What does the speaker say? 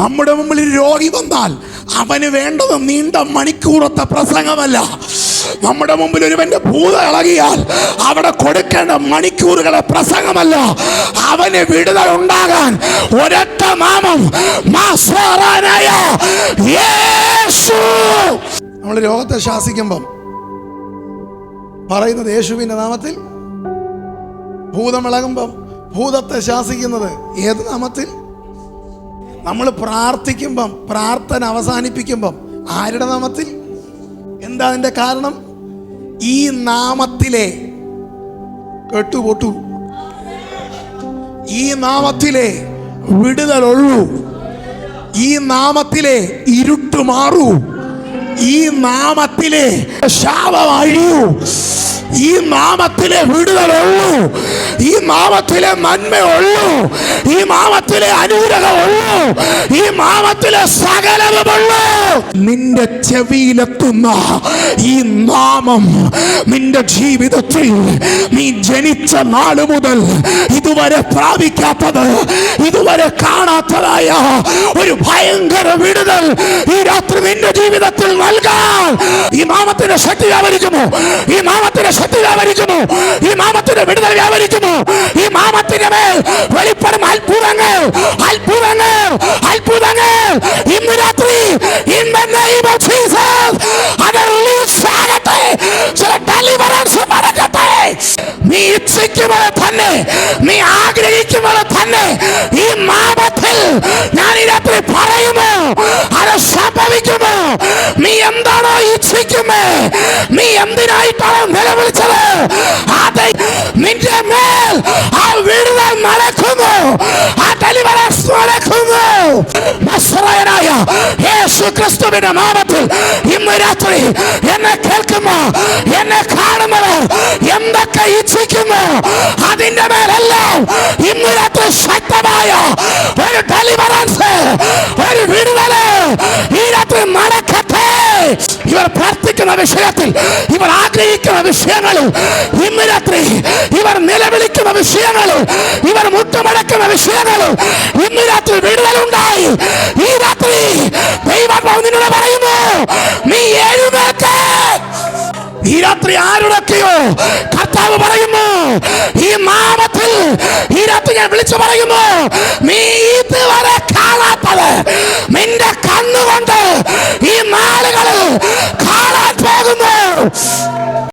നമ്മുടെ മുമ്പിൽ രോഗി വന്നാൽ അവന് വേണ്ടത് നീണ്ട മണിക്കൂറത്തെ പ്രസംഗമല്ല. നമ്മുടെ മുമ്പിൽ ഒരുവന്റെ ഭൂതം ഇളകിയാൽ അവിടെ കൊടുക്കേണ്ട മണിക്കൂറുകളെ പ്രസംഗമല്ല. അവന് വിടുതൽ ഉണ്ടാകാൻ ഒരൊറ്റ നാമം, യേശു. നമ്മൾ രോഗത്തെ ശാസിക്കുമ്പം പറയുന്നത് യേശുവിന്റെ നാമത്തിൽ. ഭൂതം ഇളകുമ്പം ഭൂതത്തെ ശാസിക്കുന്നത് ഏത് നാമത്തിൽ? നമ്മൾ പ്രാർത്ഥിക്കുമ്പം, പ്രാർത്ഥന അവസാനിപ്പിക്കുമ്പം ആരുടെ നാമത്തിൽ? എന്താ അതിന്റെ കാരണം? ഈ നാമത്തിലെ കെട്ടുപൊട്ടു, ഈ നാമത്തിലെ വിടുതലുള്ളൂ, ഈ നാമത്തിലെ ഇരുട്ട് മാറൂ, ഈ നാമത്തിലെ ശാപം അഴിയൂ, ഈ നാമത്തിലെ വിടുതലുള്ളൂ, ഈ നാമത്തിലെ നന്മയുള്ളൂ, ഈ നാമത്തിലെ അനുഗ്രഹമുള്ളൂ, ഈ നാമത്തിലെ സകലവുമുള്ളൂ. നിന്റെ ചെവിയിലെത്തുന്ന ഈ നാമം നിന്റെ ജീവിതത്തിൽ നീ ജനിച്ച നാള് മുതൽ ഇതുവരെ പ്രാപിക്കാത്തത്, ഇതുവരെ കാണാത്തതായ ഒരു ഭയങ്കര വിടുതൽ ഈ രാത്രി നിന്റെ ജീവിതത്തിൽ നൽകാൻ ഈ നാമത്തിന്റെ ശക്തി വ്യാപരിക്കുന്നു. ഈ നാമത്തിന്റെ ശക്തി വ്യാപരിക്കുന്നു. ഈ നാമത്തിന്റെ വിടുതൽ വ്യാപരിക്കുന്നു. ഈ നാമത്തിന്റെ മേൽ വെളിപ്പെടും അത്ഭുതങ്ങൾ, അത്ഭുതങ്ങൾ, അത്ഭുതങ്ങൾ ഇന്ന് രാത്രി in the name of Jesus അത് റിലീസ് ആകട്ടെ. ചില ഡെലിവറൻസ് നടക്കട്ടെ. നീ ഇച്ഛിക്കുമ്പോൾ തന്നെ, നീ ആഗ്രഹിക്കുമ്പോൾ തന്നെ ഈ നാമത്തിൽ ഞാൻ ഈ രാത്രി പറയുമോ അത് സംഭവിക്കുമോ? നീ എന്താണോ ഇച്ഛിക്കുന്നത്, നീ എന്തിനായിട്ടാണോ നിലവിളിച്ചത്, അത് നിന്റെ മേൽ ആ വിടുതൽ നടക്കുന്നു, ആ ഡെലിവറൻസ് നടക്കുന്നു. നസ്രായനായ യേശു ക്രിസ്തുവിന്റെ നാമത്തിൽ ഇന്ന് രാത്രി എന്നെ കേൾക്കുമോ, എന്നെ കാണുന്നവർ എന്തൊക്കെ ഇച്ഛിക്കുന്നു അതിന്റെ മേലെല്ലാം ഇന്ന് രാത്രി ശക്തമായ ഒരു ഡെലിവറൻസ്, ഒരു വിടുതല് ഈ രാത്രി നടക്കട്ടെ. ഇവർ പ്രാർത്ഥിക്കുന്ന വിഷയത്തിൽ, ഇവർ ആഗ്രഹിക്കുന്ന വിഷയങ്ങളിൽ ഇന്ന് രാത്രി, ഇവർ നിലവിളിക്കുന്ന വിഷയങ്ങളിൽ, ഇവർ മുട്ടുമടക്കുന്ന വിഷയങ്ങളിൽ ഇന്ന് രാത്രി വിടുതലുണ്ടായി. ഈ രാത്രി ദൈവം നിന്നോട് പറയുന്നു, നീ എഴുന്നേൽക്ക്. ഈ രാത്രി ആരുടെയൊക്കെയോ കർത്താവ് പറയുന്നു, ഈ നാമത്തിൽ ഈ രാത്രി ഞാൻ വിളിച്ചു പറയുന്നു, നീ ഇതുവരെ കാണാത്തത് നിന്റെ കണ്ണുകൊണ്ട് ഈ നാളുകളിൽ കാണാൻ പോകുന്നു.